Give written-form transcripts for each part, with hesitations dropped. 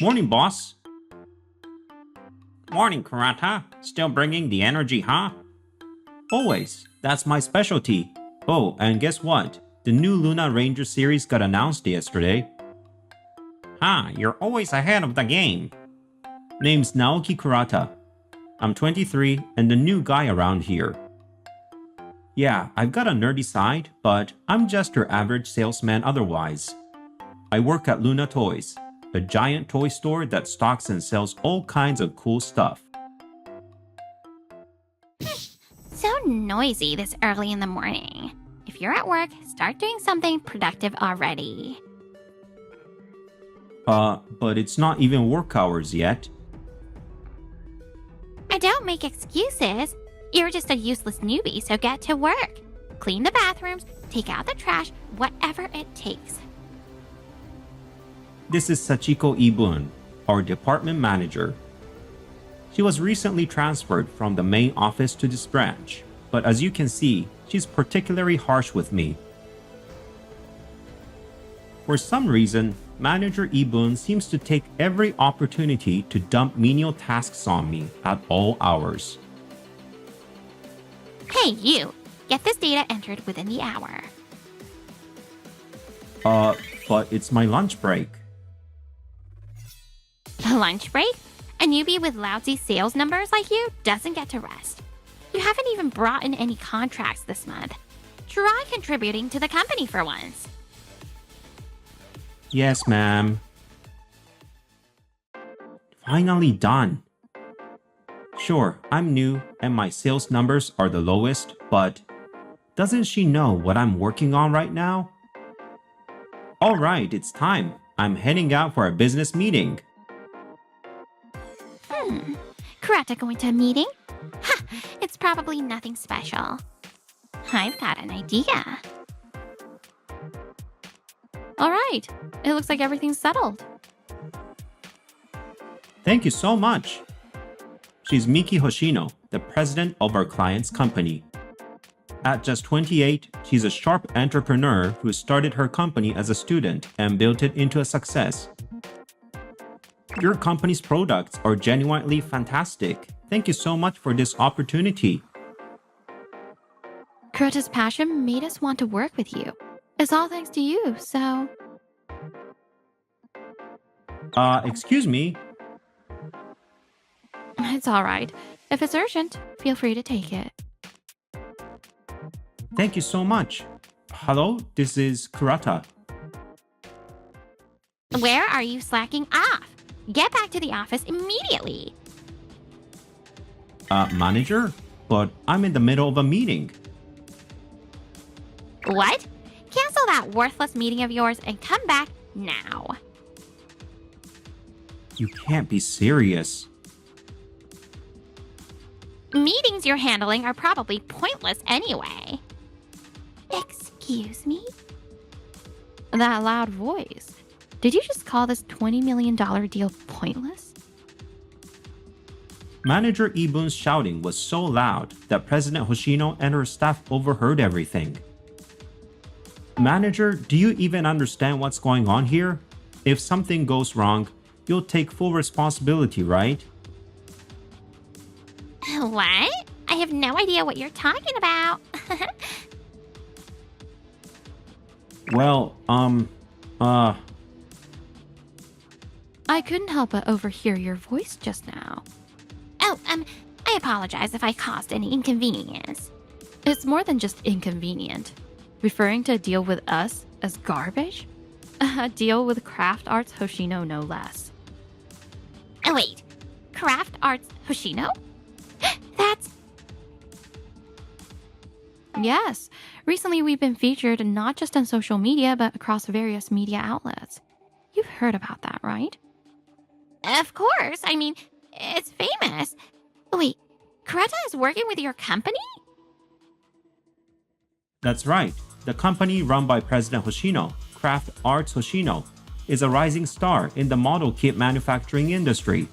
Morning, boss. Morning, Karata. Still bringing the energy, huh? Always. That's my specialty. Oh, and guess what? The new Luna Ranger series got announced yesterday. You're always ahead of the game. Name's Naoki Kurata. I'm 23 and the new guy around here. Yeah, I've got a nerdy side, but I'm just your average salesman otherwise. I work at Luna Toys, a giant toy store that stocks and sells all kinds of cool stuff. So noisy this early in the morning. If you're at work, start doing something productive already. But it's not even work hours yet. I don't make excuses. You're just a useless newbie, so get to work. Clean the bathrooms, take out the trash, whatever it takes. This is Sachiko Ibun, our department manager. She was recently transferred from the main office to this branch, but as you can see, she's particularly harsh with me. For some reason, Manager Ibun seems to take every opportunity to dump menial tasks on me at all hours. Hey, you! Get this data entered within the hour. But it's my lunch break. Lunch break? A newbie with lousy sales numbers like you doesn't get to rest. You haven't even brought in any contracts this month. Try contributing to the company for once. Yes, ma'am. Finally done. Sure, I'm new and my sales numbers are the lowest, but doesn't she know what I'm working on right now? Alright, it's time. I'm heading out for a business meeting. Kurata going to a meeting? Ha! It's probably nothing special. I've got an idea. Alright, it looks like everything's settled. Thank you so much. She's Miki Hoshino, the president of our client's company. At just 28, she's a sharp entrepreneur who started her company as a student and built it into a success. Your company's products are genuinely fantastic. Thank you so much for this opportunity. Kurata's passion made us want to work with you. It's all thanks to you, so... Excuse me? It's alright. If it's urgent, feel free to take it. Thank you so much. Hello, this is Kurata. Where are you slacking off? Get back to the office immediately. Manager? But I'm in the middle of a meeting. What? Cancel that worthless meeting of yours and come back now. You can't be serious. Meetings you're handling are probably pointless anyway. Excuse me? That loud voice. Did you just call this $20 million deal pointless? Manager Ibun's shouting was so loud that President Hoshino and her staff overheard everything. Manager, do you even understand what's going on here? If something goes wrong, you'll take full responsibility, right? What? I have no idea what you're talking about. Well, I couldn't help but overhear your voice just now. Oh, I apologize if I caused any inconvenience. It's more than just inconvenient. Referring to a deal with us as garbage? A deal with Craft Arts Hoshino, no less. Oh, wait. Craft Arts Hoshino? That's... Yes. Recently we've been featured not just on social media, but across various media outlets. You've heard about that, right? Of course. I mean, it's famous. Wait, Kurata is working with your company? that's right. The company run by President Hoshino, Craft Arts Hoshino, is a rising star in the model kit manufacturing industry.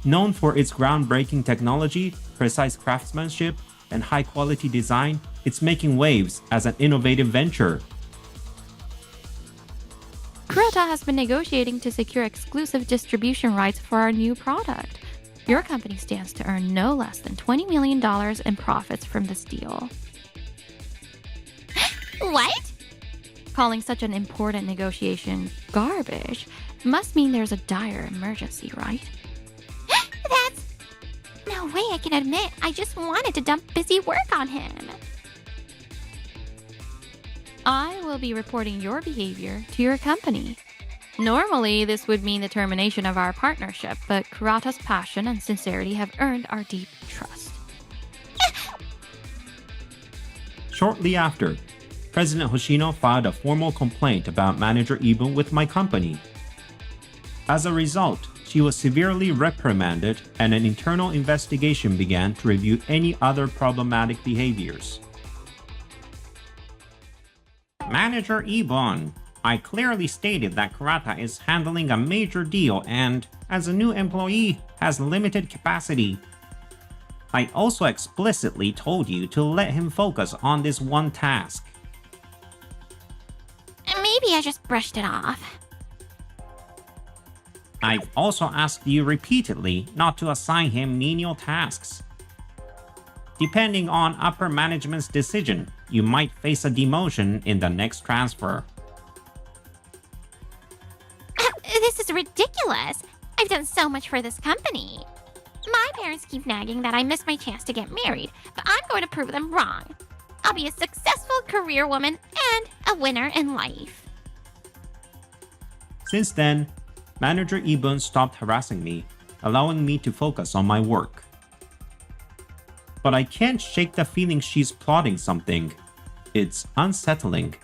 Known for its groundbreaking technology, precise craftsmanship, and high-quality design, it's making waves as an innovative venture. Kurata has been negotiating to secure exclusive distribution rights for our new product. Your company stands to earn no less than $20 million in profits from this deal. What? Calling such an important negotiation garbage must mean there's a dire emergency, right? That's... No way I can admit I just wanted to dump busy work on him. I will be reporting your behavior to your company. Normally, this would mean the termination of our partnership, but Kurata's passion and sincerity have earned our deep trust. Shortly after, President Hoshino filed a formal complaint about Manager Ibun with my company. As a result, she was severely reprimanded and an internal investigation began to review any other problematic behaviors. Manager Ibun, I clearly stated that Kurata is handling a major deal and, as a new employee, has limited capacity. I also explicitly told you to let him focus on this one task. Maybe I just brushed it off. I've also asked you repeatedly not to assign him menial tasks. Depending on upper management's decision, you might face a demotion in the next transfer. This is ridiculous. I've done so much for this company. My parents keep nagging that I missed my chance to get married, but I'm going to prove them wrong. I'll be a successful career woman and a winner in life. Since then, Manager Ibun stopped harassing me, allowing me to focus on my work. But I can't shake the feeling she's plotting something. It's unsettling.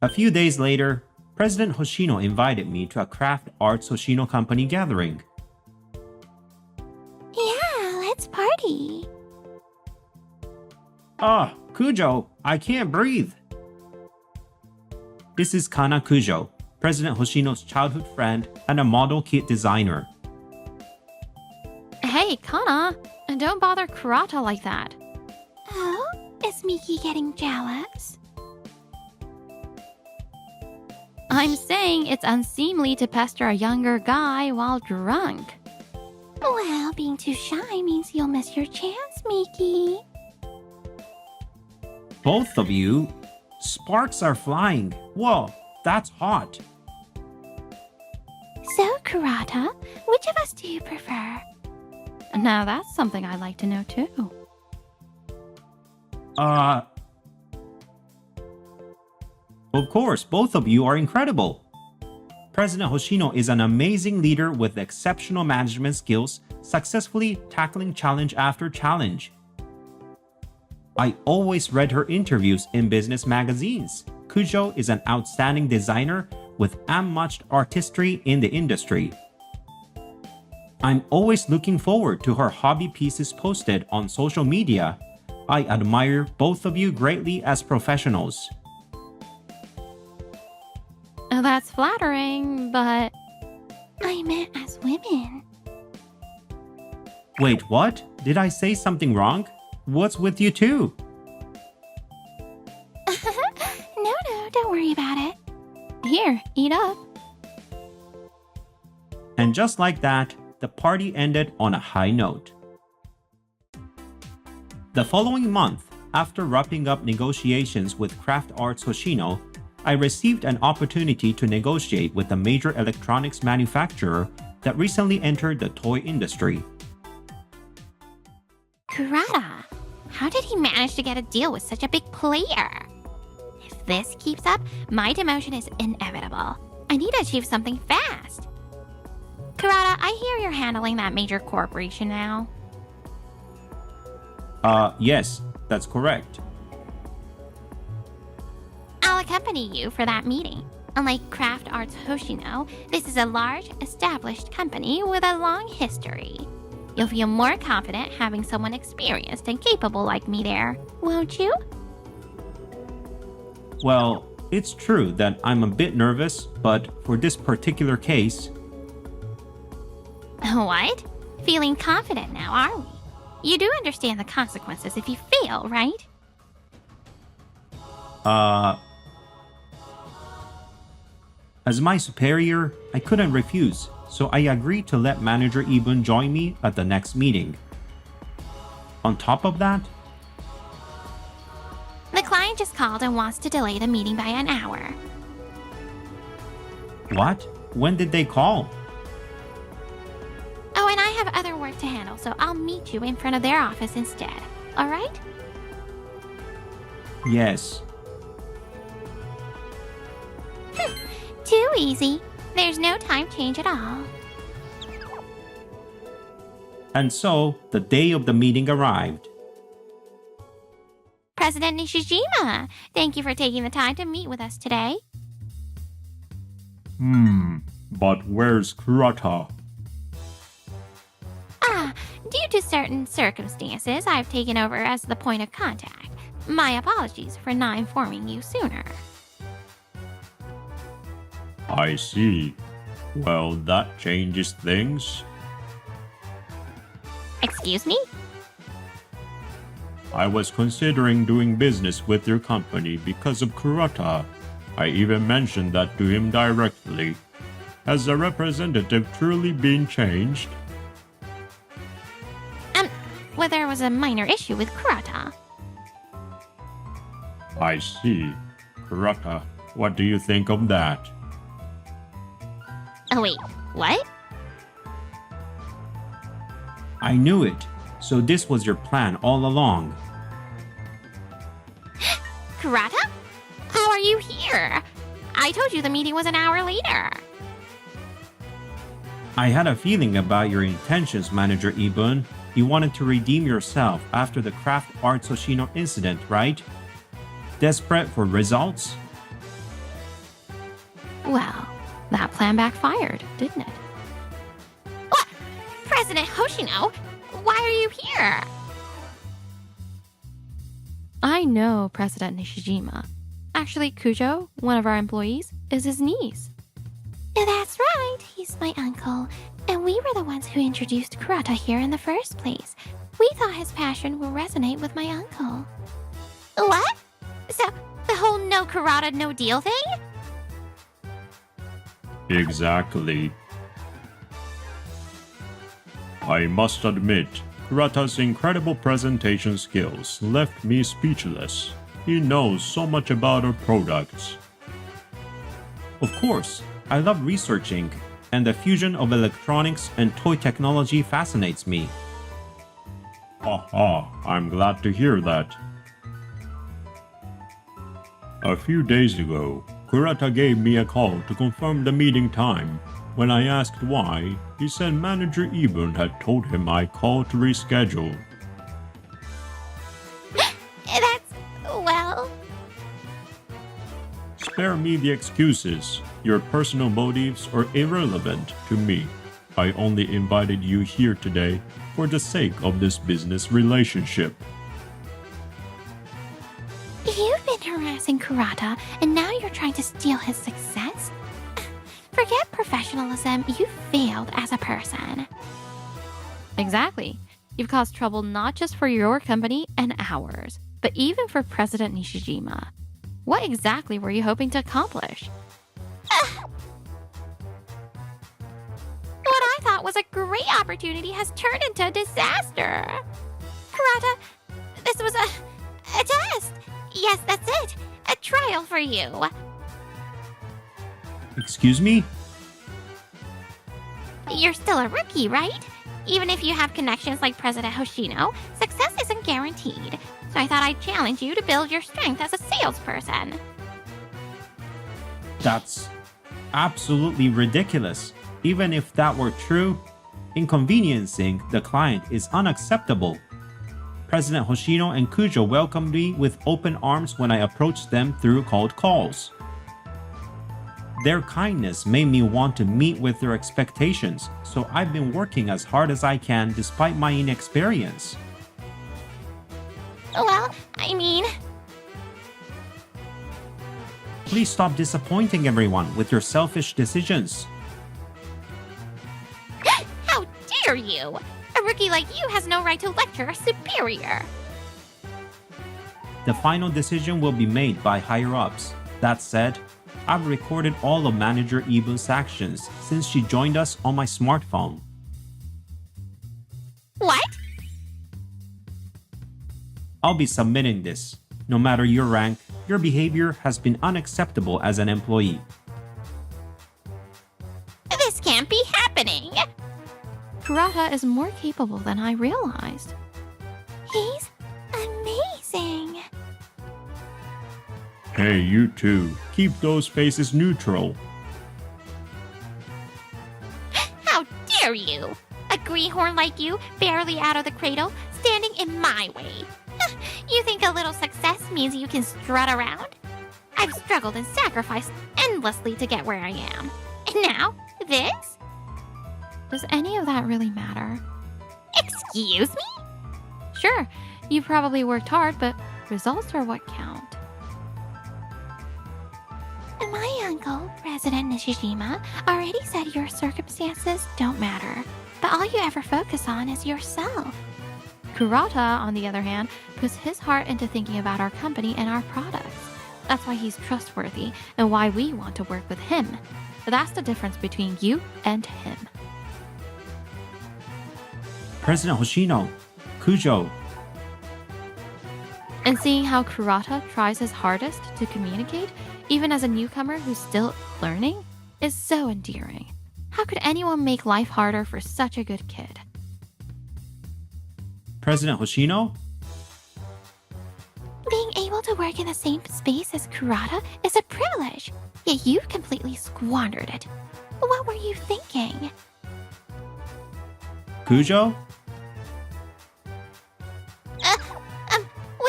A few days later, President Hoshino invited me to a craft arts Hoshino company gathering. Yeah, let's party. Kujo, I can't breathe. This is Kana Kujo, President Hoshino's childhood friend and a model kit designer. Hey, Kana, don't bother Kurata like that. Oh? Is Miki getting jealous? I'm saying it's unseemly to pester a younger guy while drunk. Well, being too shy means you'll miss your chance, Miki. Both of you? Sparks are flying. Whoa, that's hot. So, Kurata, which of us do you prefer? Now that's something I'd like to know too. Of course, both of you are incredible. President Hoshino is an amazing leader with exceptional management skills, successfully tackling challenge after challenge. I always read her interviews in business magazines. Kujo is an outstanding designer with unmatched artistry in the industry. I'm always looking forward to her hobby pieces posted on social media. I admire both of you greatly as professionals. That's flattering, but... I meant as women. Wait, what? Did I say something wrong? What's with you two? No, don't worry about it. Here, eat up. And just like that, the party ended on a high note. The following month, after wrapping up negotiations with Craft Arts Hoshino, I received an opportunity to negotiate with a major electronics manufacturer that recently entered the toy industry. Kurata, how did he manage to get a deal with such a big player? If this keeps up, my demotion is inevitable. I need to achieve something fast. Kurata, I hear you're handling that major corporation now. Yes, that's correct. I'll accompany you for that meeting. Unlike Craft Arts Hoshino, this is a large, established company with a long history. You'll feel more confident having someone experienced and capable like me there, won't you? Well, it's true that I'm a bit nervous, but for this particular case... What? Feeling confident now, are we? You do understand the consequences if you fail, right? As my superior, I couldn't refuse, so I agreed to let Manager Ibun join me at the next meeting. On top of that, The client just called and wants to delay the meeting by an hour. what? When did they call? Oh, and I have other work to handle, so I'll meet you in front of their office instead. Alright? Yes. Too easy. There's no time change at all. And so, the day of the meeting arrived. President Nishijima, thank you for taking the time to meet with us today. But where's Kurata? Due to certain circumstances, I've taken over as the point of contact. My apologies for not informing you sooner. I see. Well, that changes things. Excuse me? I was considering doing business with your company because of Kurata. I even mentioned that to him directly. Has the representative truly been changed? Well, there was a minor issue with Kurata. I see. Kurata, what do you think of that? Oh wait, what? I knew it. So this was your plan all along. Kurata? How are you here? I told you the meeting was an hour later. I had a feeling about your intentions, Manager Ibun. You wanted to redeem yourself after the Craft Arts Hoshino incident, right? Desperate for results? Well, that plan backfired, didn't it? What? President Hoshino? Why are you here? I know President Nishijima. Actually, Kujo, one of our employees, is his niece. That's right, he's my uncle. And we were the ones who introduced Kurata here in the first place. We thought his passion would resonate with my uncle. What? So, the whole no Kurata, no deal thing? Exactly. I must admit, Kurata's incredible presentation skills left me speechless. He knows so much about our products. Of course, I love researching, and the fusion of electronics and toy technology fascinates me. I'm glad to hear that. A few days ago, Kurata gave me a call to confirm the meeting time. When I asked why, he said Manager Ibun had told him I called to reschedule. Well... Spare me the excuses. Your personal motives are irrelevant to me. I only invited you here today for the sake of this business relationship. You've been harassing Kurata, and now you're trying to steal his success? Forget professionalism, you failed as a person. Exactly. You've caused trouble not just for your company and ours, but even for President Nishijima. What exactly were you hoping to accomplish? What I thought was a great opportunity has turned into a disaster. Kurata, this was a test. Yes, that's it. A trial for you. Excuse me? You're still a rookie, right? Even if you have connections like President Hoshino, success isn't guaranteed. So I thought I'd challenge you to build your strength as a salesperson. That's absolutely ridiculous. Even if that were true, inconveniencing the client is unacceptable. President Hoshino and Kujo welcomed me with open arms when I approached them through cold calls. Their kindness made me want to meet with their expectations, so I've been working as hard as I can despite my inexperience. Well, I mean... Please stop disappointing everyone with your selfish decisions. How dare you! A rookie like you has no right to lecture a superior. The final decision will be made by higher-ups. That said, I've recorded all of Manager Ibun's actions since she joined us on my smartphone. What? I'll be submitting this. No matter your rank, your behavior has been unacceptable as an employee. This can't be happening. Kurata is more capable than I realized. He's amazing. Hey, you two. Keep those faces neutral. How dare you? A greenhorn like you, barely out of the cradle, standing in my way. You think a little success means you can strut around? I've struggled and sacrificed endlessly to get where I am. And now, this? Does any of that really matter? Excuse me? Sure, you probably worked hard, but results are what count. My uncle, President Nishijima, already said your circumstances don't matter, but all you ever focus on is yourself. Kurata, on the other hand, puts his heart into thinking about our company and our products. That's why he's trustworthy and why we want to work with him. That's the difference between you and him. President Hoshino, Kujo. And seeing how Kurata tries his hardest to communicate, even as a newcomer who's still learning, is so endearing. How could anyone make life harder for such a good kid? President Hoshino? Being able to work in the same space as Kurata is a privilege, yet you completely squandered it. What were you thinking? Kujo?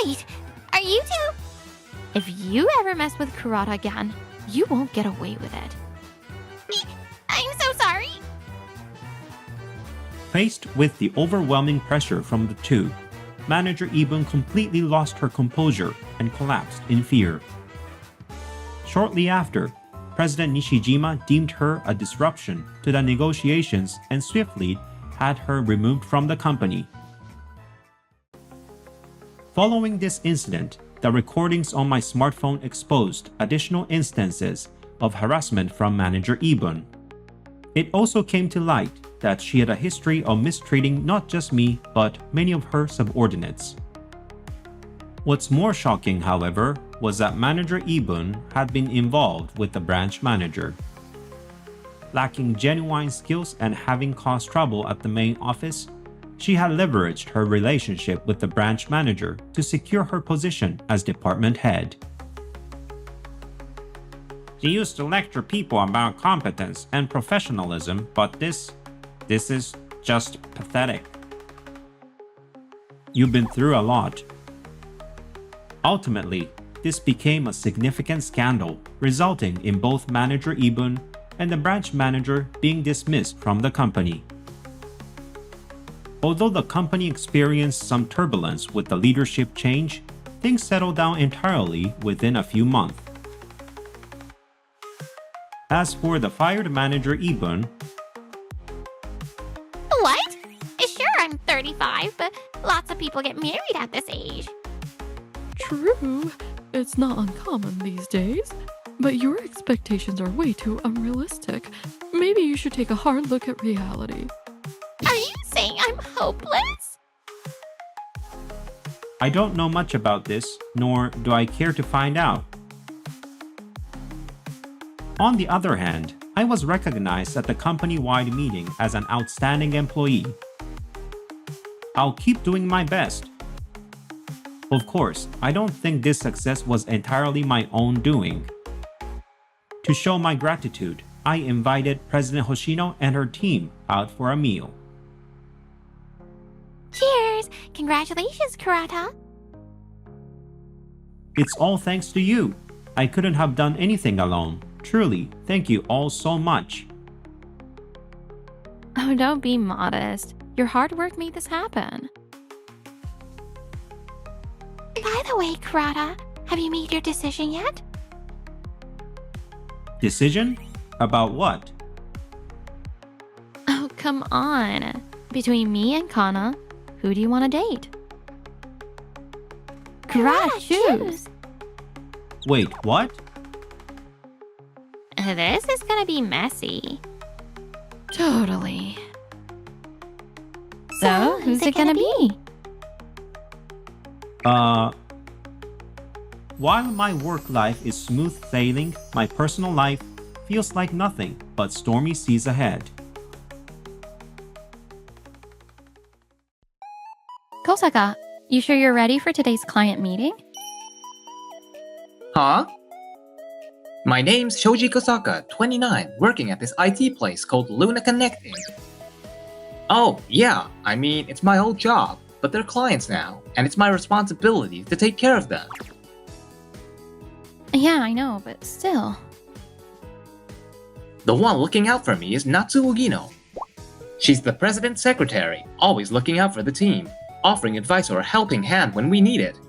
Wait, are you two? If you ever mess with Kurata again, you won't get away with it. I'm so sorry. Faced with the overwhelming pressure from the two, Manager Ibun completely lost her composure and collapsed in fear. Shortly after, President Nishijima deemed her a disruption to the negotiations and swiftly had her removed from the company. Following this incident, the recordings on my smartphone exposed additional instances of harassment from Manager Ibun. It also came to light that she had a history of mistreating not just me, but many of her subordinates. What's more shocking, however, was that Manager Ibun had been involved with the branch manager. Lacking genuine skills and having caused trouble at the main office, she had leveraged her relationship with the branch manager to secure her position as department head. She used to lecture people about competence and professionalism, but this is just pathetic. You've been through a lot. Ultimately, this became a significant scandal, resulting in both Manager Ibun and the branch manager being dismissed from the company. Although the company experienced some turbulence with the leadership change, things settled down entirely within a few months. As for the fired Manager Ibun, What? Sure, I'm 35, but lots of people get married at this age. True, it's not uncommon these days, but your expectations are way too unrealistic. Maybe you should take a hard look at reality. Are you saying I'm hopeless? I don't know much about this, nor do I care to find out. On the other hand, I was recognized at the company-wide meeting as an outstanding employee. I'll keep doing my best. Of course, I don't think this success was entirely my own doing. To show my gratitude, I invited President Hoshino and her team out for a meal. Cheers! Congratulations, Kurata. It's all thanks to you. I couldn't have done anything alone. Truly, thank you all so much. Oh, don't be modest. Your hard work made this happen. By the way, Kurata, have you made your decision yet? Decision? About what? Oh, come on. Between me and Kana, who do you want to date? Kurata, choose. Wait, what? This is gonna be messy. Totally. So, who's it gonna be? While my work life is smooth sailing, my personal life feels like nothing but stormy seas ahead. Kosaka, you sure you're ready for today's client meeting? Huh? My name's Shoji Kosaka, 29, working at this IT place called Luna Connecting. Oh, yeah, I mean, it's my old job, but they're clients now, and it's my responsibility to take care of them. Yeah, I know, but still. The one looking out for me is Natsu Ogino. She's the president's secretary, always looking out for the team, offering advice or a helping hand when we need it.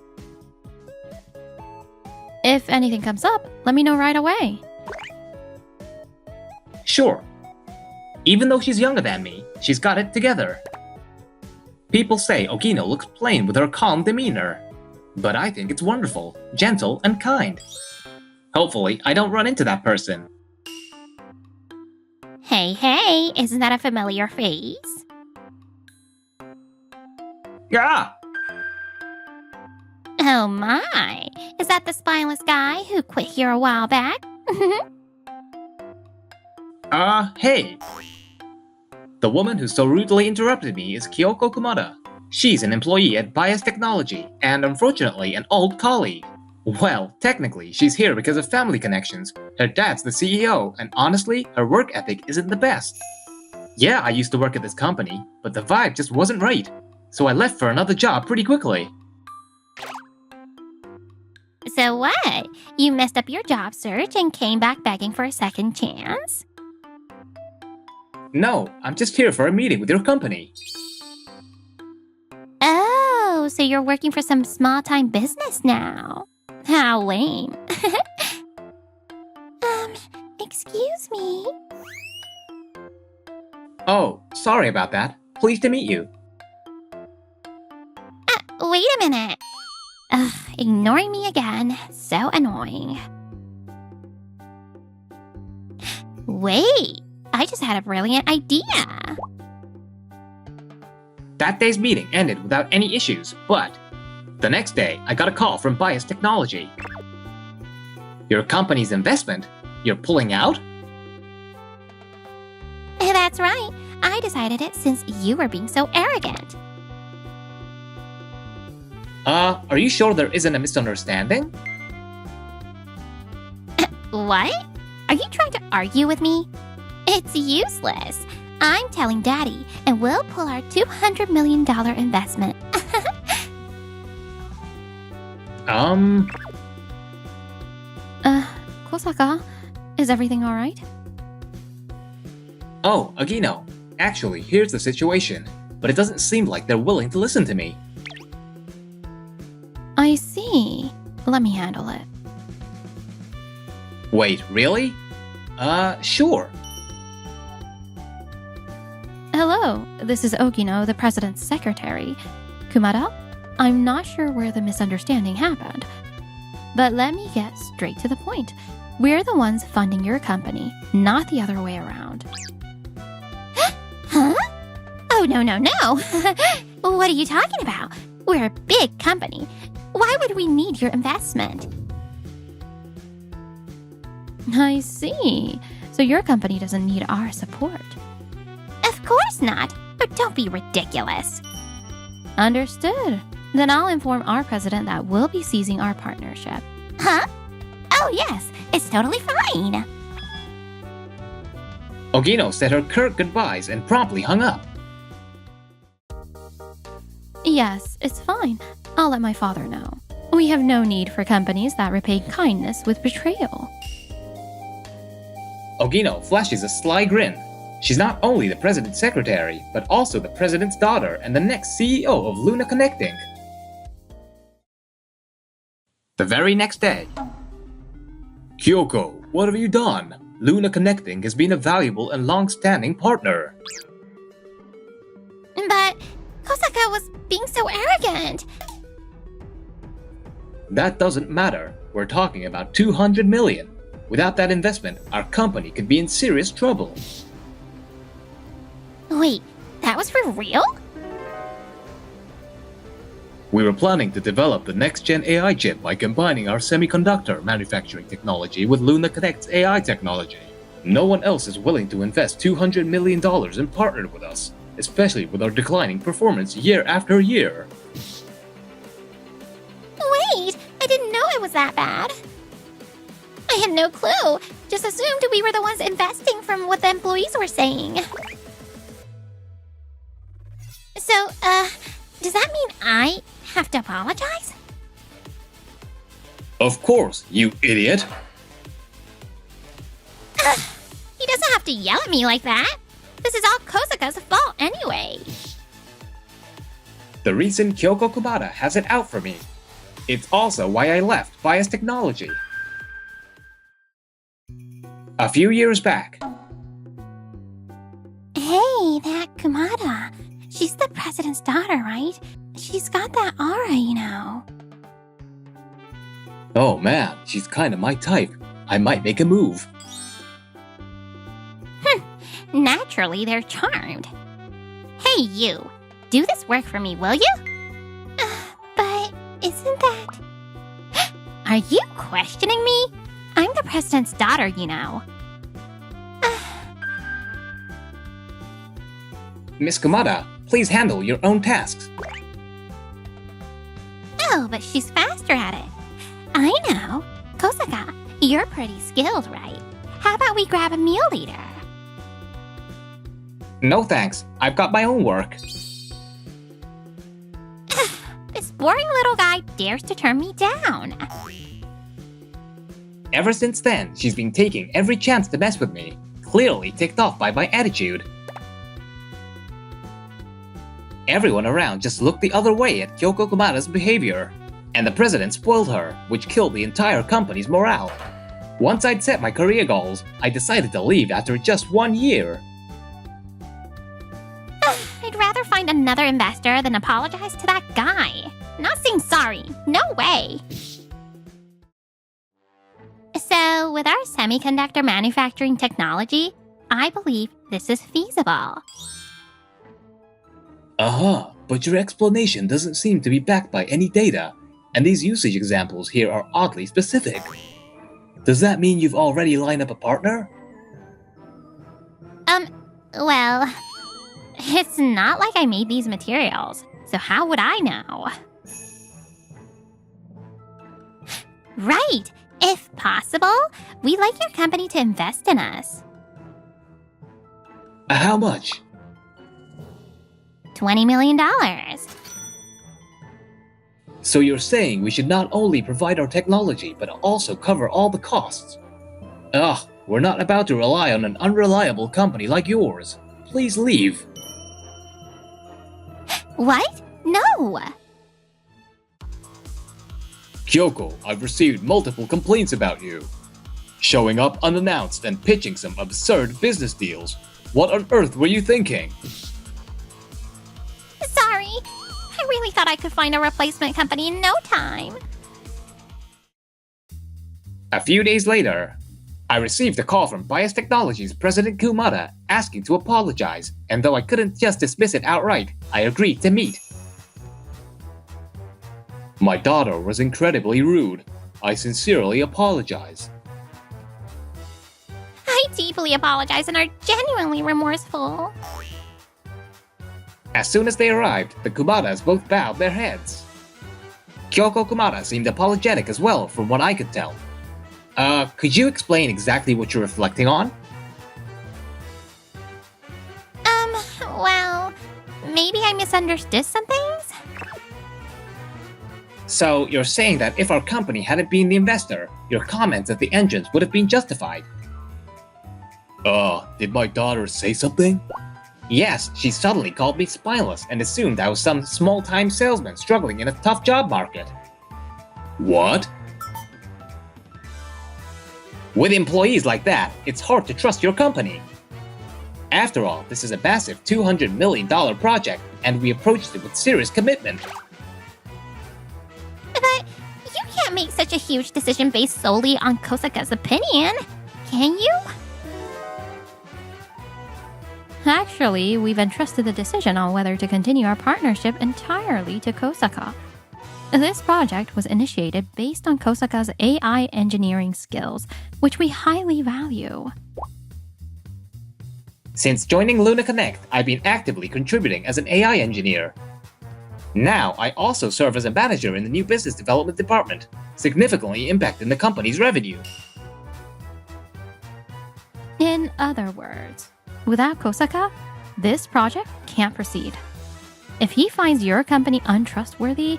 If anything comes up, let me know right away. Sure. Even though she's younger than me, she's got it together. People say Ogino looks plain with her calm demeanor, but I think it's wonderful, gentle, and kind. Hopefully, I don't run into that person. Hey, isn't that a familiar face? Yeah! Oh my, is that the spineless guy who quit here a while back? Hey! The woman who so rudely interrupted me is Kyoko Kumada. She's an employee at Bias Technology, and unfortunately an old colleague. Well, technically, she's here because of family connections. Her dad's the CEO, and honestly, her work ethic isn't the best. Yeah, I used to work at this company, but the vibe just wasn't right. So I left for another job pretty quickly. So what? You messed up your job search and came back begging for a second chance? No, I'm just here for a meeting with your company. Oh, so you're working for some small-time business now. How lame. Excuse me? Oh, sorry about that. Pleased to meet you. Wait a minute. Ugh, ignoring me again. So annoying. Wait, I just had a brilliant idea. That day's meeting ended without any issues, but the next day I got a call from Bias Technology. Your company's investment? You're pulling out? That's right. I decided it since you were being so arrogant. Are you sure there isn't a misunderstanding? What? Are you trying to argue with me? It's useless. I'm telling Daddy, and we'll pull our $200 million investment. Kosaka, is everything alright? Oh, Agino. Actually, here's the situation, but it doesn't seem like they're willing to listen to me. I see. Let me handle it. Wait, really? Sure. Hello, this is Ogino, the president's secretary. Kumada, I'm not sure where the misunderstanding happened. But let me get straight to the point. We're the ones funding your company, not the other way around. Huh? Oh, no. What are you talking about? We're a big company. Why would we need your investment? I see. So your company doesn't need our support. Of course not. But don't be ridiculous. Understood. Then I'll inform our president that we'll be seizing our partnership. Huh? Oh, yes. It's totally fine. Ogino said her curt goodbyes and promptly hung up. Yes, it's fine. I'll let my father know. We have no need for companies that repay kindness with betrayal. Ogino flashes a sly grin. She's not only the president's secretary, but also the president's daughter and the next CEO of Luna Connecting. The very next day. Kyoko, what have you done? Luna Connecting has been a valuable and long-standing partner. But Kosaka was being so arrogant. That doesn't matter. We're talking about 200 million. Without that investment, our company could be in serious trouble. Wait, that was for real? We were planning to develop the next-gen AI chip by combining our semiconductor manufacturing technology with Luna Connect's AI technology. No one else is willing to invest $200 million and partner with us, especially with our declining performance year after year. Wait, I didn't know it was that bad. I had no clue. Just assumed we were the ones investing from what the employees were saying. So, does that mean I have to apologize? Of course, you idiot! He doesn't have to yell at me like that. This is all Kosaka's fault anyway. The reason Kyoko Kumada has it out for me. It's also why I left Bias Technology. A few years back, Hey, that Kumada. She's the president's daughter, right? She's got that aura, you know. oh man, she's kinda my type. I might make a move. Naturally, they're charmed. Hey, you. Do this work for me, will you? But isn't that... Are you questioning me? I'm the president's daughter, you know. Miss Kumada, please handle your own tasks. Oh, but she's faster at it. I know. Kosaka, you're pretty skilled, right? How about we grab a meal later? No thanks, I've got my own work. This boring little guy dares to turn me down. Ever since then, she's been taking every chance to mess with me, clearly ticked off by my attitude. Everyone around just looked the other way at Kyoko Kumada's behavior, and the president spoiled her, which killed the entire company's morale. Once I'd set my career goals, I decided to leave after just 1 year. I'd rather find another investor than apologize to that guy. Not saying sorry, no way. So, with our semiconductor manufacturing technology, I believe this is feasible. But your explanation doesn't seem to be backed by any data, and these usage examples here are oddly specific. Does that mean you've already lined up a partner? Well, it's not like I made these materials, so how would I know? Right! If possible, we'd like your company to invest in us. How much? $20 million. So you're saying we should not only provide our technology, but also cover all the costs? Ugh, we're not about to rely on an unreliable company like yours. Please leave. What? No! Kyoko, I've received multiple complaints about you. Showing up unannounced and pitching some absurd business deals. What on earth were you thinking? Sorry. I really thought I could find a replacement company in no time. A few days later, I received a call from Bias Technologies President Kumada asking to apologize, and though I couldn't just dismiss it outright, I agreed to meet. My daughter was incredibly rude. I sincerely apologize. I deeply apologize and are genuinely remorseful. As soon as they arrived, the Kumadas both bowed their heads. Kyoko Kumada seemed apologetic as well, from what I could tell. Could you explain exactly what you're reflecting on? Well, maybe I misunderstood some things? So, you're saying that if our company hadn't been the investor, your comments at the entrance would have been justified? Did my daughter say something? Yes, she suddenly called me spineless and assumed I was some small-time salesman struggling in a tough job market. What? With employees like that, it's hard to trust your company. After all, this is a massive $200 million project, and we approached it with serious commitment. But you can't make such a huge decision based solely on Kosaka's opinion, can you? Actually, we've entrusted the decision on whether to continue our partnership entirely to Kosaka. This project was initiated based on Kosaka's AI engineering skills, which we highly value. Since joining Luna Connect, I've been actively contributing as an AI engineer. Now, I also serve as a manager in the new business development department, significantly impacting the company's revenue. In other words, without Kosaka, this project can't proceed. If he finds your company untrustworthy,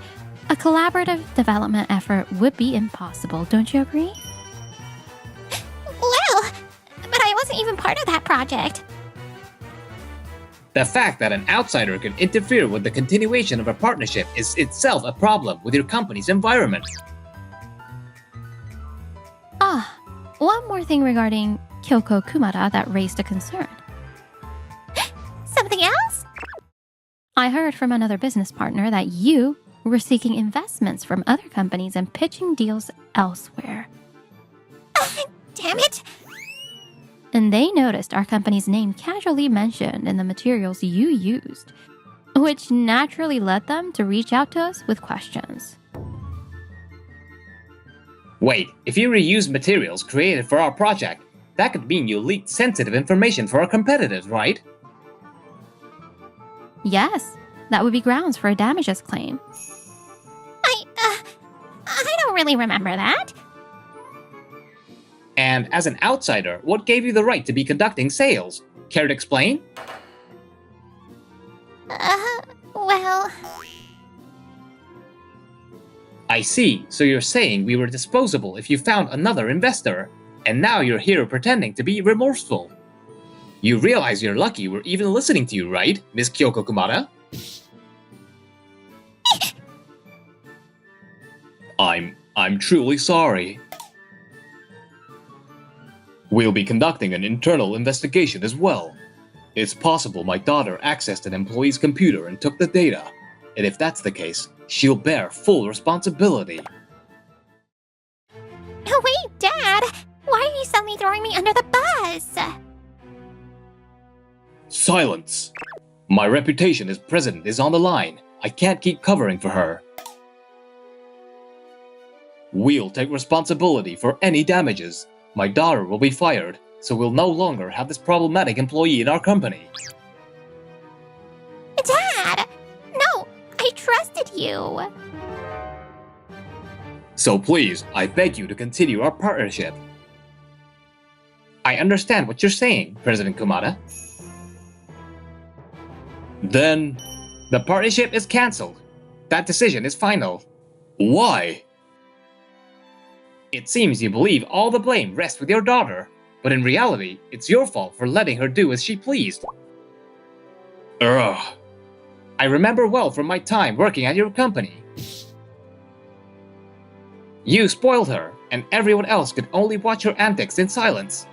a collaborative development effort would be impossible, don't you agree? Well, but I wasn't even part of that project. The fact that an outsider can interfere with the continuation of a partnership is itself a problem with your company's environment. One more thing regarding Kyoko Kumada that raised a concern. Something else? I heard from another business partner that you were seeking investments from other companies and pitching deals elsewhere. Damn it! And they noticed our company's name casually mentioned in the materials you used, which naturally led them to reach out to us with questions. Wait, if you reuse materials created for our project, that could mean you leaked sensitive information for our competitors, right? Yes, that would be grounds for a damages claim. I don't really remember that. And as an outsider, what gave you the right to be conducting sales? Care to explain? Well... I see, so you're saying we were disposable if you found another investor, and now you're here pretending to be remorseful. You realize you're lucky we're even listening to you, right, Miss Kyoko Kumada? I'm truly sorry. We'll be conducting an internal investigation as well. It's possible my daughter accessed an employee's computer and took the data, and if that's the case, she'll bear full responsibility. Wait, Dad! Why are you suddenly throwing me under the bus? Silence! My reputation as president is on the line. I can't keep covering for her. We'll take responsibility for any damages. My daughter will be fired, so we'll no longer have this problematic employee in our company. Dad! No, I trusted you. So please, I beg you to continue our partnership. I understand what you're saying, President Kumada. Then, the partnership is cancelled. That decision is final. Why? It seems you believe all the blame rests with your daughter, but in reality, it's your fault for letting her do as she pleased. Ugh. I remember well from my time working at your company. You spoiled her, and everyone else could only watch her antics in silence.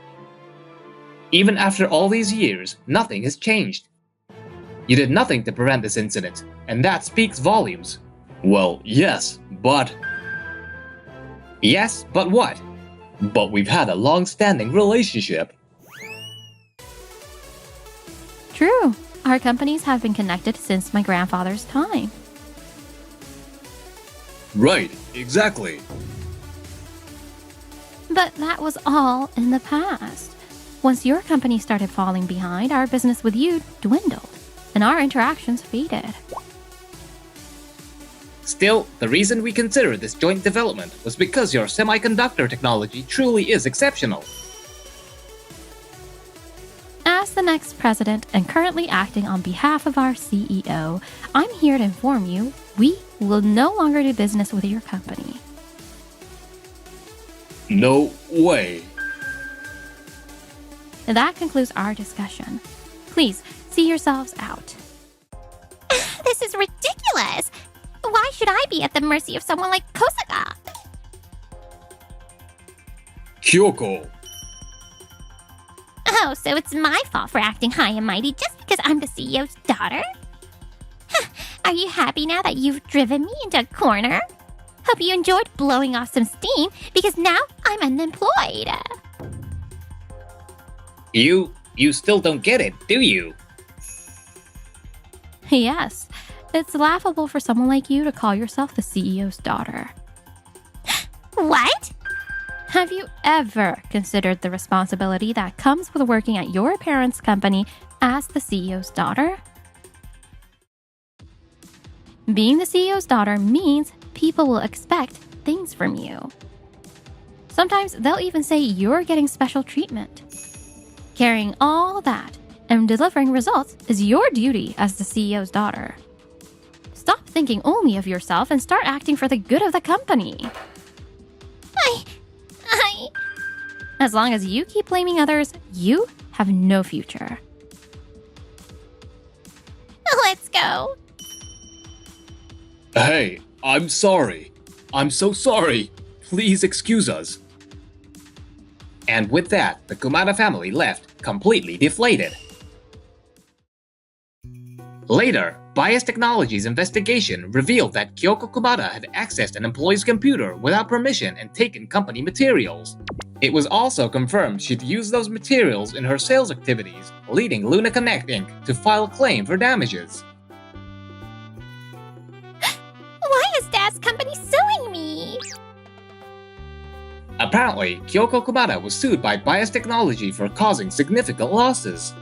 Even after all these years, nothing has changed. You did nothing to prevent this incident, and that speaks volumes. Well, yes, but... Yes, but what? But we've had a long-standing relationship. True, our companies have been connected since my grandfather's time. Right, exactly. But that was all in the past. Once your company started falling behind, our business with you dwindled, and our interactions faded. Still, the reason we considered this joint development was because your semiconductor technology truly is exceptional. As the next president and currently acting on behalf of our CEO, I'm here to inform you we will no longer do business with your company. No way. That concludes our discussion. Please see yourselves out. This is ridiculous! Why should I be at the mercy of someone like Kosaka? Kyoko. Oh, so it's my fault for acting high and mighty just because I'm the CEO's daughter? Are you happy now that you've driven me into a corner? Hope you enjoyed blowing off some steam because now I'm unemployed. You still don't get it, do you? Yes, it's laughable for someone like you to call yourself the CEO's daughter. What? Have you ever considered the responsibility that comes with working at your parents' company as the CEO's daughter? Being the CEO's daughter means people will expect things from you. Sometimes they'll even say you're getting special treatment. Carrying all that and delivering results is your duty as the CEO's daughter. Stop thinking only of yourself and start acting for the good of the company. As long as you keep blaming others, you have no future. Let's go. Hey, I'm sorry. I'm so sorry. Please excuse us. And with that, the Kumada family left, completely deflated. Later, Bias Technology's investigation revealed that Kyoko Kumada had accessed an employee's computer without permission and taken company materials. It was also confirmed she'd used those materials in her sales activities, leading Luna Connect Inc. to file a claim for damages. Why is Dad's company suing me? Apparently, Kyoko Kumada was sued by Bias Technology for causing significant losses.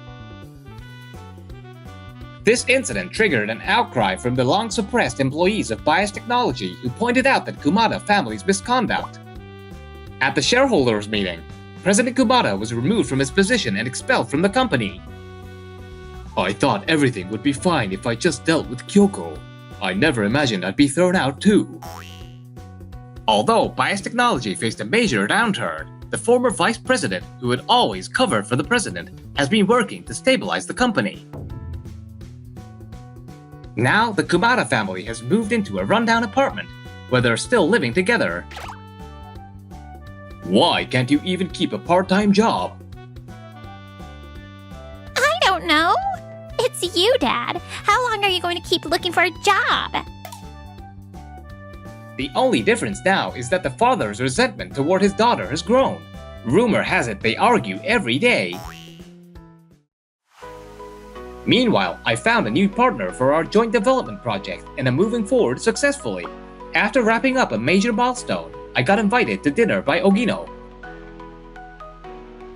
This incident triggered an outcry from the long-suppressed employees of Bias Technology who pointed out that Kumada family's misconduct. At the shareholders' meeting, President Kumada was removed from his position and expelled from the company. I thought everything would be fine if I just dealt with Kyoko. I never imagined I'd be thrown out too. Although Bias Technology faced a major downturn, the former vice president, who had always covered for the president, has been working to stabilize the company. Now, the Kumada family has moved into a rundown apartment, where they're still living together. Why can't you even keep a part-time job? I don't know. It's you, Dad. How long are you going to keep looking for a job? The only difference now is that the father's resentment toward his daughter has grown. Rumor has it they argue every day. Meanwhile, I found a new partner for our joint development project and am moving forward successfully. After wrapping up a major milestone, I got invited to dinner by Ogino.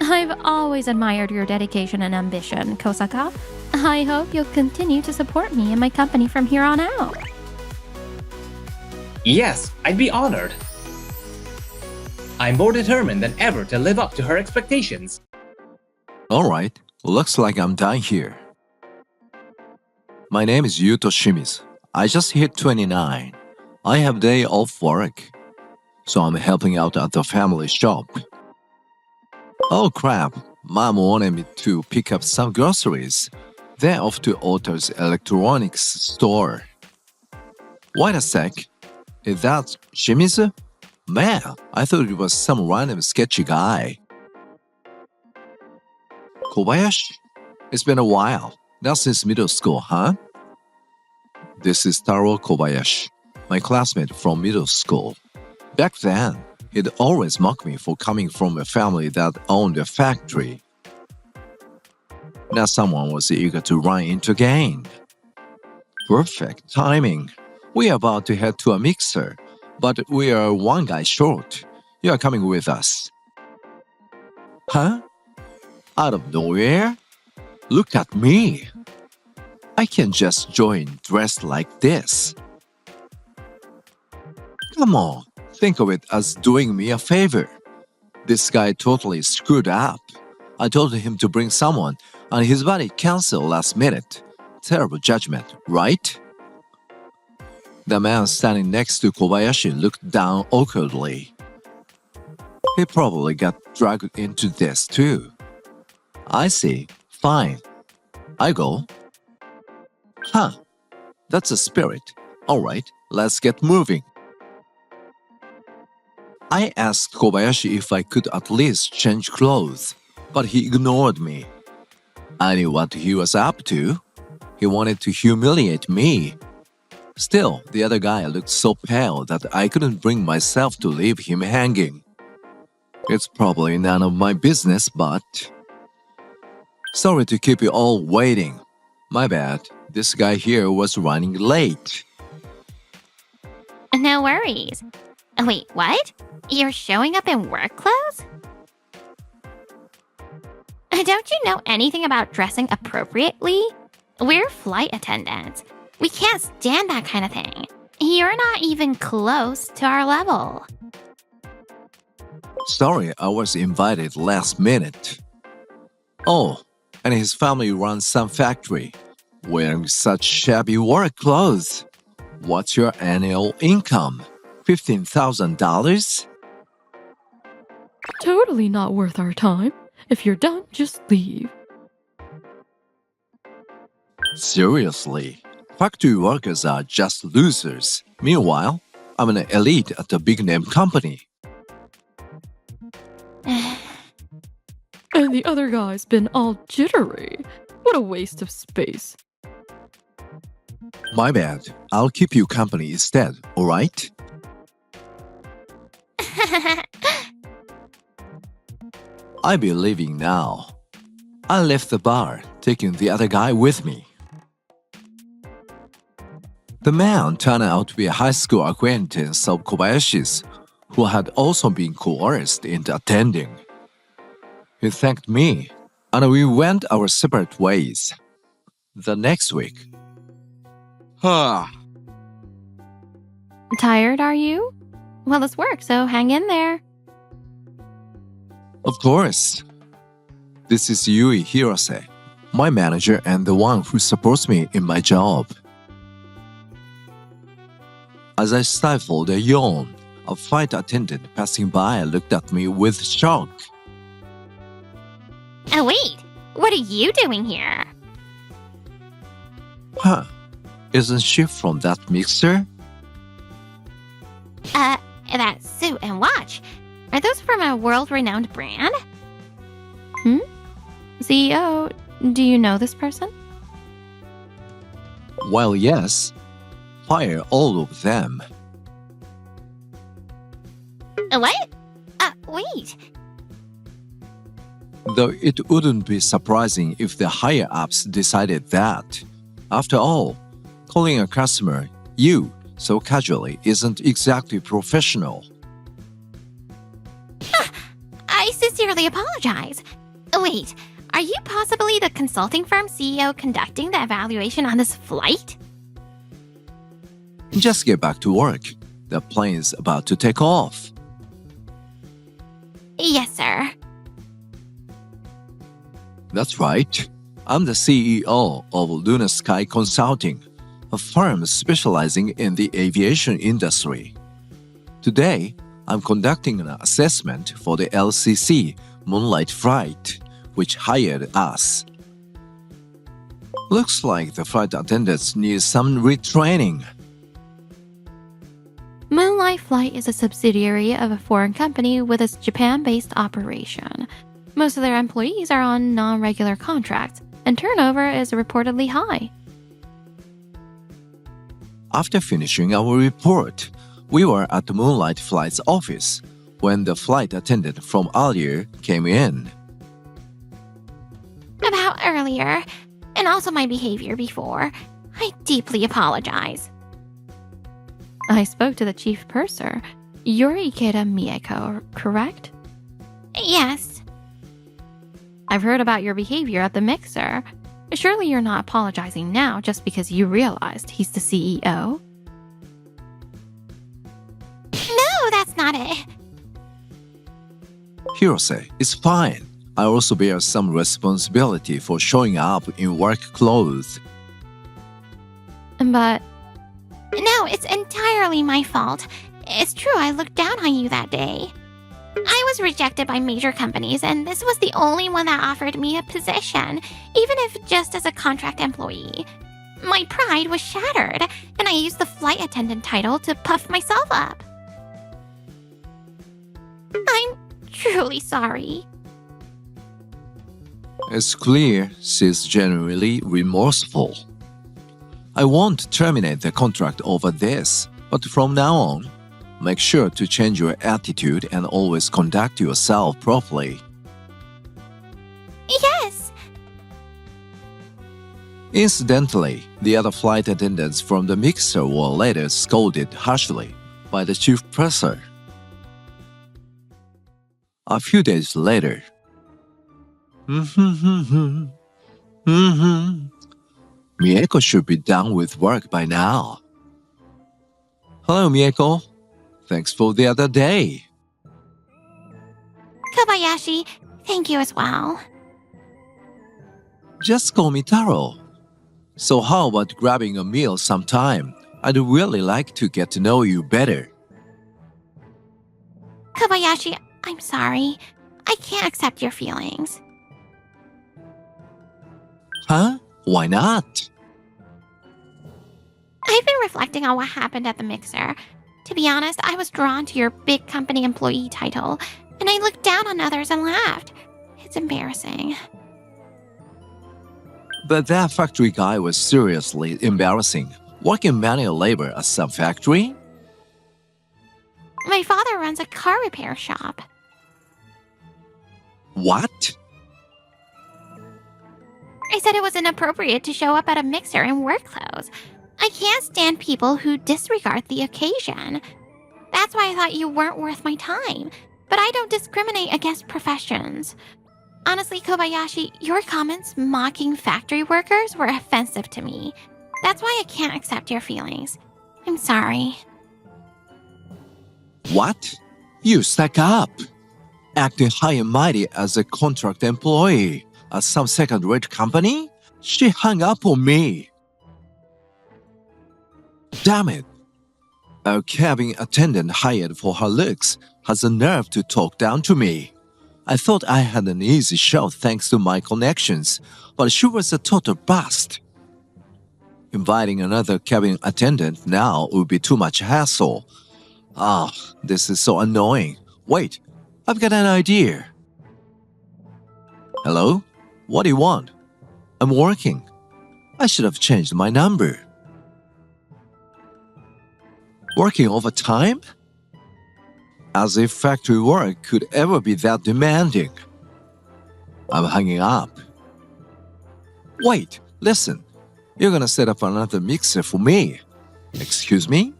I've always admired your dedication and ambition, Kosaka. I hope you'll continue to support me and my company from here on out. Yes, I'd be honored. I'm more determined than ever to live up to her expectations. Alright, looks like I'm done here. My name is Yuto Shimizu. I just hit 29. I have day off work, so I'm helping out at the family shop. Oh crap, Mom wanted me to pick up some groceries, then off to Otto's electronics store. Wait a sec, is that Shimizu? Man, I thought it was some random sketchy guy. Kobayashi? It's been a while. Not since middle school, huh? This is Taro Kobayashi, my classmate from middle school. Back then, he'd always mock me for coming from a family that owned a factory. Now someone was eager to run into gain. Perfect timing. We are about to head to a mixer, but we are one guy short. You are coming with us. Huh? Out of nowhere? Look at me. I can just join dressed like this. Come on, think of it as doing me a favor. This guy totally screwed up. I told him to bring someone, and his buddy canceled last minute. Terrible judgment, right? The man standing next to Kobayashi looked down awkwardly. He probably got dragged into this too. I see. Fine. I go. Huh. That's a spirit. Alright, let's get moving. I asked Kobayashi if I could at least change clothes, but he ignored me. I knew what he was up to. He wanted to humiliate me. Still, the other guy looked so pale that I couldn't bring myself to leave him hanging. It's probably none of my business, but... Sorry to keep you all waiting. My bad. This guy here was running late. No worries. Wait, what? You're showing up in work clothes? Don't you know anything about dressing appropriately? We're flight attendants. We can't stand that kind of thing. You're not even close to our level. Sorry, I was invited last minute. Oh, and his family runs some factory. Wearing such shabby work clothes. What's your annual income? $15,000? Totally not worth our time. If you're done, just leave. Seriously, factory workers are just losers. Meanwhile, I'm an elite at a big-name company. And the other guy's been all jittery. What a waste of space. My bad. I'll keep you company instead, alright? I'll be leaving now. I left the bar, taking the other guy with me. The man turned out to be a high school acquaintance of Kobayashi's, who had also been coerced into attending. He thanked me, and we went our separate ways. The next week... Tired, are you? Well, it's work, so hang in there. Of course. This is Yui Hirose, my manager and the one who supports me in my job. As I stifled a yawn, a flight attendant passing by looked at me with shock. Oh, wait. What are you doing here? Huh? Isn't she from that mixer? That suit and watch. Are those from a world-renowned brand? CEO, do you know this person? Well, yes. Fire all of them. What? Wait. Though it wouldn't be surprising if the higher-ups decided that. After all, calling a customer "you" so casually isn't exactly professional. I sincerely apologize. Wait, are you possibly the consulting firm CEO conducting the evaluation on this flight? Just get back to work. The plane's about to take off. Yes, sir. That's right. I'm the CEO of Luna Sky Consulting, a firm specializing in the aviation industry. Today, I'm conducting an assessment for the LCC Moonlight Flight, which hired us. Looks like the flight attendants need some retraining. Moonlight Flight is a subsidiary of a foreign company with its Japan-based operation. Most of their employees are on non-regular contracts, and turnover is reportedly high. After finishing our report, we were at the Moonlight Flight's office when the flight attendant from earlier came in. About earlier, and also my behavior before. I deeply apologize. I spoke to the chief purser, Ikeda Mieko, correct? Yes. I've heard about your behavior at the mixer. Surely you're not apologizing now just because you realized he's the CEO? No, that's not it. Hirose, it's fine. I also bear some responsibility for showing up in work clothes. But No, it's entirely my fault. It's true I looked down on you that day. I was rejected by major companies, and this was the only one that offered me a position, even if just as a contract employee. My pride was shattered, and I used the flight attendant title to puff myself up. I'm truly sorry. It's clear she's genuinely remorseful. I won't terminate the contract over this, but from now on, make sure to change your attitude and always conduct yourself properly. Yes! Incidentally, the other flight attendants from the mixer were later scolded harshly by the chief purser. A few days later, Mieko should be done with work by now. Hello, Mieko. Thanks for the other day. Kobayashi, thank you as well. Just call me Taro. So how about grabbing a meal sometime? I'd really like to get to know you better. Kobayashi, I'm sorry. I can't accept your feelings. Huh? Why not? I've been reflecting on what happened at the mixer. To be honest, I was drawn to your big company employee title, and I looked down on others and laughed. It's embarrassing. But that factory guy was seriously embarrassing. Working manual labor at some factory? My father runs a car repair shop. What? I said it was inappropriate to show up at a mixer in work clothes. I can't stand people who disregard the occasion. That's why I thought you weren't worth my time. But I don't discriminate against professions. Honestly, Kobayashi, your comments mocking factory workers were offensive to me. That's why I can't accept your feelings. I'm sorry. What? You stuck up. Acting high and mighty as a contract employee at some second-rate company? She hung up on me. Damn it. A cabin attendant hired for her looks has the nerve to talk down to me. I thought I had an easy show thanks to my connections, but she was a total bust. Inviting another cabin attendant now would be too much hassle. Ah, this is so annoying. Wait, I've got an idea. Hello? What do you want? I'm working. I should have changed my number. Working overtime? As if factory work could ever be that demanding. I'm hanging up. Wait, listen. You're gonna set up another mixer for me. Excuse me?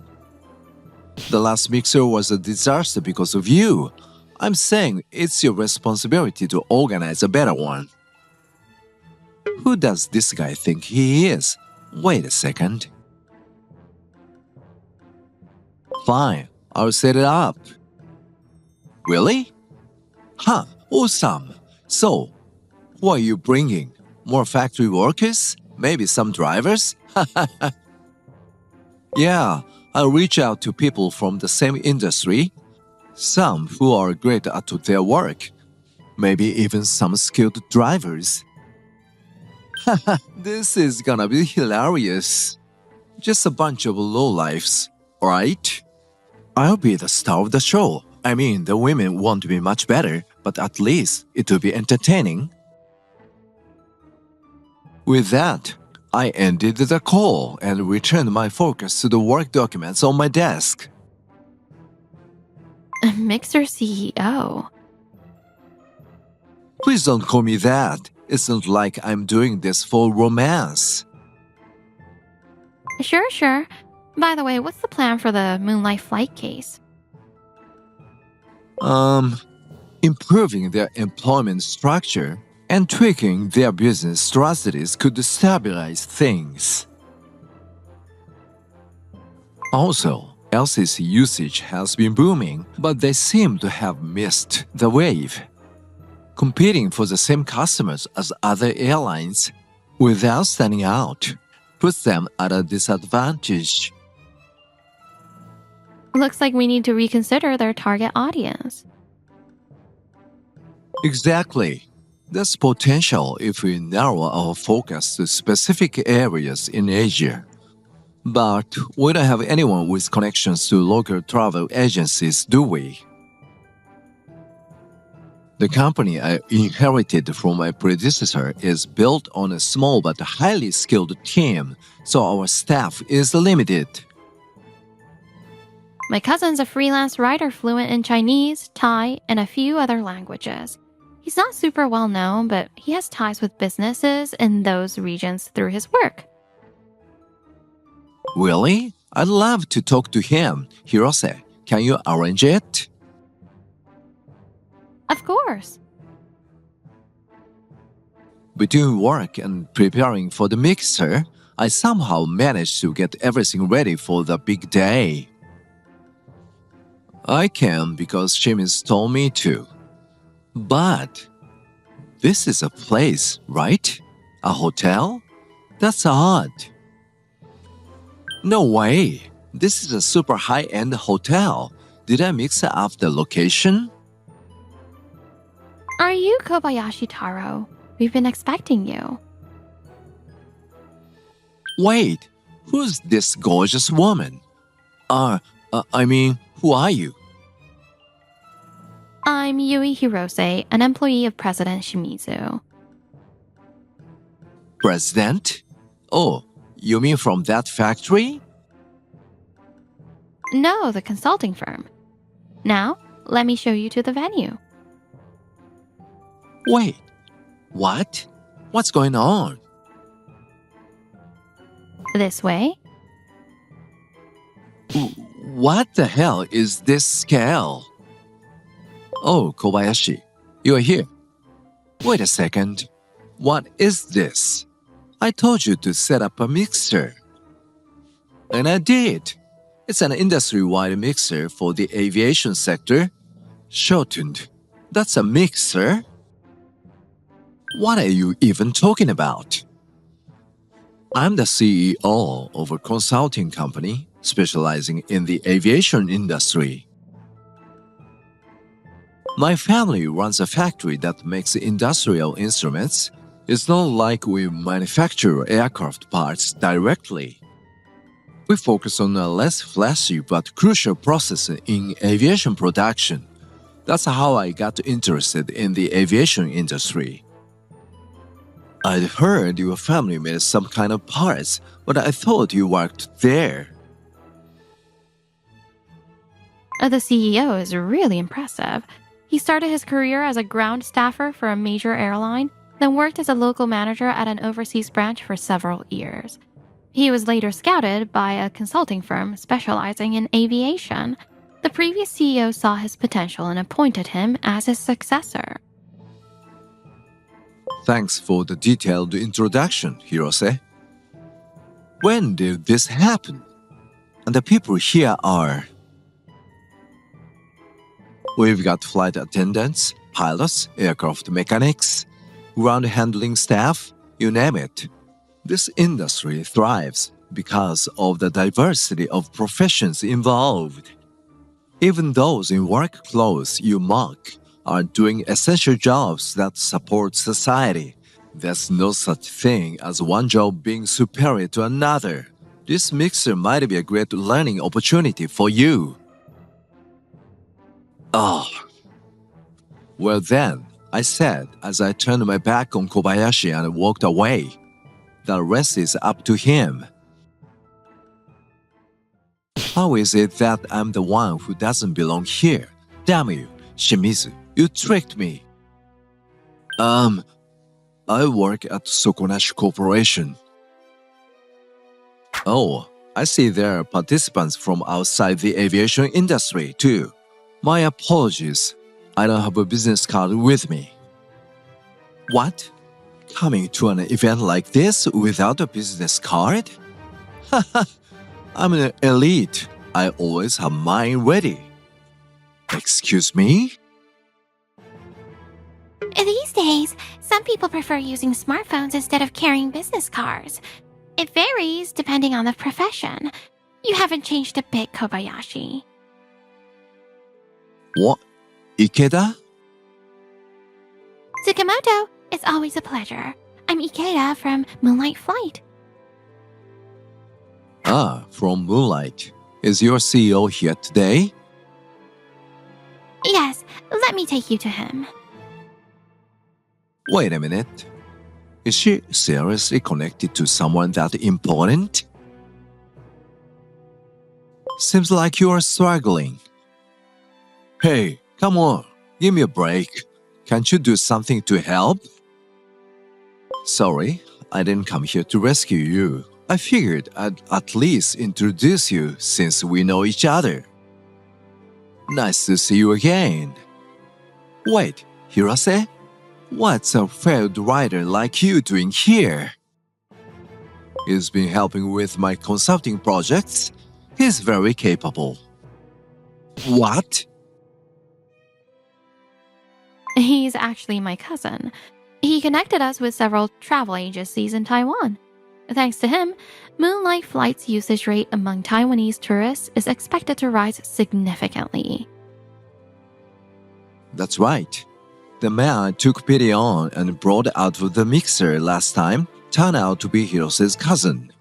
The last mixer was a disaster because of you. I'm saying it's your responsibility to organize a better one. Who does this guy think he is? Wait a second. Fine, I'll set it up. Really? Huh, awesome. So, who are you bringing? More factory workers? Maybe some drivers? Yeah, I'll reach out to people from the same industry. Some who are great at their work. Maybe even some skilled drivers. This is gonna be hilarious. Just a bunch of lowlifes, right? I'll be the star of the show. I mean, the women won't be much better, but at least it will be entertaining. With that, I ended the call and returned my focus to the work documents on my desk. A mixer CEO. Please don't call me that. It's not like I'm doing this for romance. Sure. By the way, what's the plan for the Moonlight Flight case? Improving their employment structure and tweaking their business strategies could stabilize things. Also, LCC usage has been booming, but they seem to have missed the wave. Competing for the same customers as other airlines without standing out puts them at a disadvantage. Looks like we need to reconsider their target audience. Exactly. There's potential if we narrow our focus to specific areas in Asia. But we don't have anyone with connections to local travel agencies, do we? The company I inherited from my predecessor is built on a small but highly skilled team, so our staff is limited. My cousin's a freelance writer fluent in Chinese, Thai, and a few other languages. He's not super well known, but he has ties with businesses in those regions through his work. Really? I'd love to talk to him. Hirose, can you arrange it? Of course. Between work and preparing for the mixer, I somehow managed to get everything ready for the big day. I can because Jimmy's told me to. But this is a place, right? A hotel? That's odd. No way. This is a super high-end hotel. Did I mix up the location? Are you Kobayashi Taro? We've been expecting you. Wait, who's this gorgeous woman? Who are you? I'm Yui Hirose, an employee of President Shimizu. President? Oh, you mean from that factory? No, the consulting firm. Now, let me show you to the venue. Wait, what? What's going on? This way. What the hell is this scale? Oh, Kobayashi, you're here. Wait a second. What is this? I told you to set up a mixer. And I did. It's an industry-wide mixer for the aviation sector. Shortened. That's a mixer? What are you even talking about? I'm the CEO of a consulting company specializing in the aviation industry. My family runs a factory that makes industrial instruments. It's not like we manufacture aircraft parts directly. We focus on a less flashy but crucial process in aviation production. That's how I got interested in the aviation industry. I'd heard your family made some kind of parts, but I thought you worked there. The CEO is really impressive. He started his career as a ground staffer for a major airline, then worked as a local manager at an overseas branch for several years. He was later scouted by a consulting firm specializing in aviation. The previous CEO saw his potential and appointed him as his successor. Thanks for the detailed introduction, Hirose. When did this happen? And the people here are... We've got flight attendants, pilots, aircraft mechanics, ground handling staff, you name it. This industry thrives because of the diversity of professions involved. Even those in work clothes you mock are doing essential jobs that support society. There's no such thing as one job being superior to another. This mixer might be a great learning opportunity for you. Oh. Well then, I said as I turned my back on Kobayashi and walked away. The rest is up to him. How is it that I'm the one who doesn't belong here? Damn you, Shimizu, you tricked me. I work at Sokonashi Corporation. Oh, I see there are participants from outside the aviation industry too. My apologies. I don't have a business card with me. What? Coming to an event like this without a business card? Haha, I'm an elite. I always have mine ready. Excuse me? These days, some people prefer using smartphones instead of carrying business cards. It varies depending on the profession. You haven't changed a bit, Kobayashi. What? Ikeda? Tsukamoto, it's always a pleasure. I'm Ikeda from Moonlight Flight. Ah, from Moonlight. Is your CEO here today? Yes, let me take you to him. Wait a minute. Is she seriously connected to someone that important? Seems like you are struggling. Hey, come on, give me a break. Can't you do something to help? Sorry, I didn't come here to rescue you. I figured I'd at least introduce you since we know each other. Nice to see you again. Wait, Hirase? What's a failed writer like you doing here? He's been helping with my consulting projects. He's very capable. What? He's actually my cousin. He connected us with several travel agencies in Taiwan. Thanks to him, Moonlight Flight's usage rate among Taiwanese tourists is expected to rise significantly. That's right. The man I took pity on and brought out of the mixer last time turned out to be Hirose's cousin.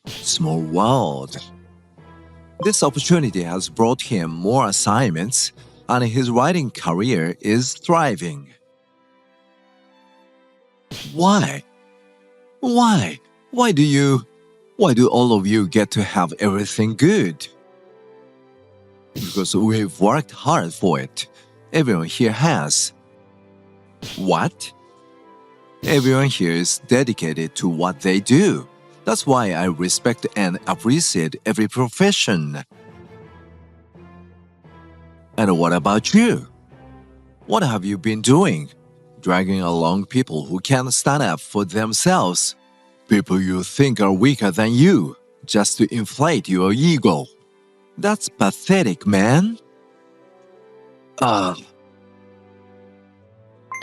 Small world. This opportunity has brought him more assignments, and his writing career is thriving. Why? Why do all of you get to have everything good? Because we've worked hard for it. Everyone here has. What? Everyone here is dedicated to what they do. That's why I respect and appreciate every profession. And what about you? What have you been doing? Dragging along people who can't stand up for themselves. People you think are weaker than you, just to inflate your ego. That's pathetic, man.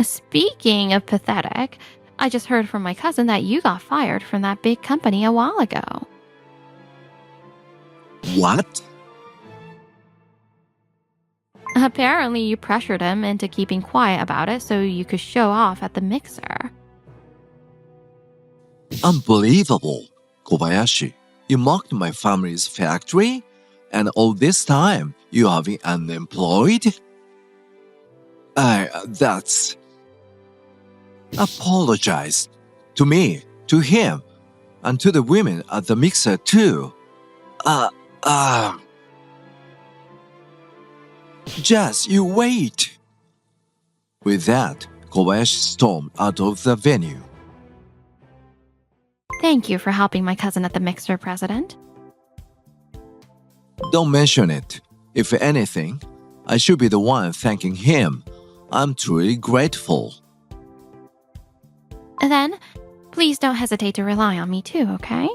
Speaking of pathetic, I just heard from my cousin that you got fired from that big company a while ago. What? Apparently, you pressured him into keeping quiet about it so you could show off at the mixer. Unbelievable. Kobayashi, you mocked my family's factory? And all this time, you have been unemployed? That's... Apologize. To me, to him, and to the women at the mixer too. Just you wait. With that, Kobayashi stormed out of the venue. Thank you for helping my cousin at the mixer, President. Don't mention it. If anything, I should be the one thanking him. I'm truly grateful. Then, please don't hesitate to rely on me too, okay?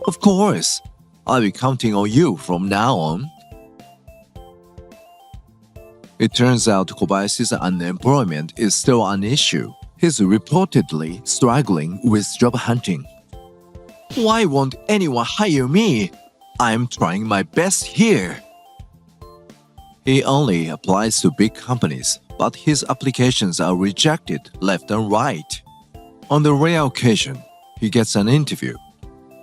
Of course. I'll be counting on you from now on. It turns out Kobayashi's unemployment is still an issue. He's reportedly struggling with job hunting. Why won't anyone hire me? I'm trying my best here. He only applies to big companies, but his applications are rejected left and right. On the rare occasion, he gets an interview.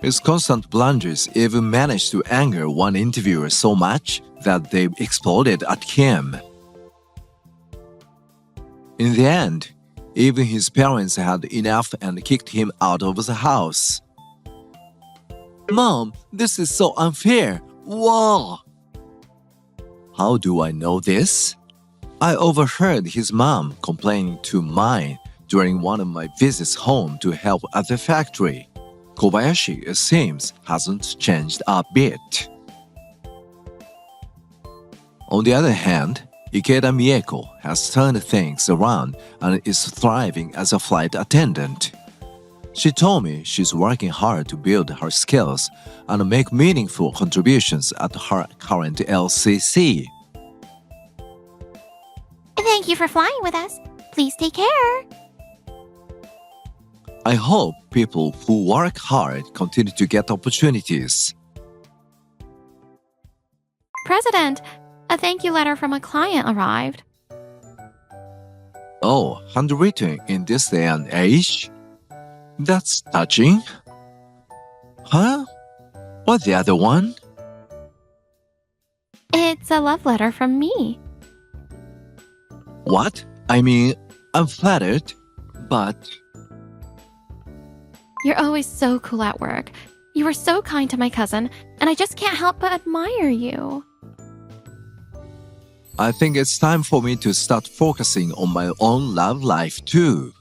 His constant blunders even managed to anger one interviewer so much that they exploded at him. In the end, even his parents had enough and kicked him out of the house. Mom, this is so unfair. Whoa! How do I know this? I overheard his mom complaining to mine during one of my visits home to help at the factory. Kobayashi, it seems, hasn't changed a bit. On the other hand, Ikeda Mieko has turned things around and is thriving as a flight attendant. She told me she's working hard to build her skills and make meaningful contributions at her current LCC. Thank you for flying with us. Please take care. I hope people who work hard continue to get opportunities. President, a thank you letter from a client arrived. Oh, handwritten in this day and age? That's touching. Huh? What's the other one? It's a love letter from me. What? I mean, I'm flattered, but You're always so cool at work. You were so kind to my cousin, and I just can't help but admire you. I think it's time for me to start focusing on my own love life too.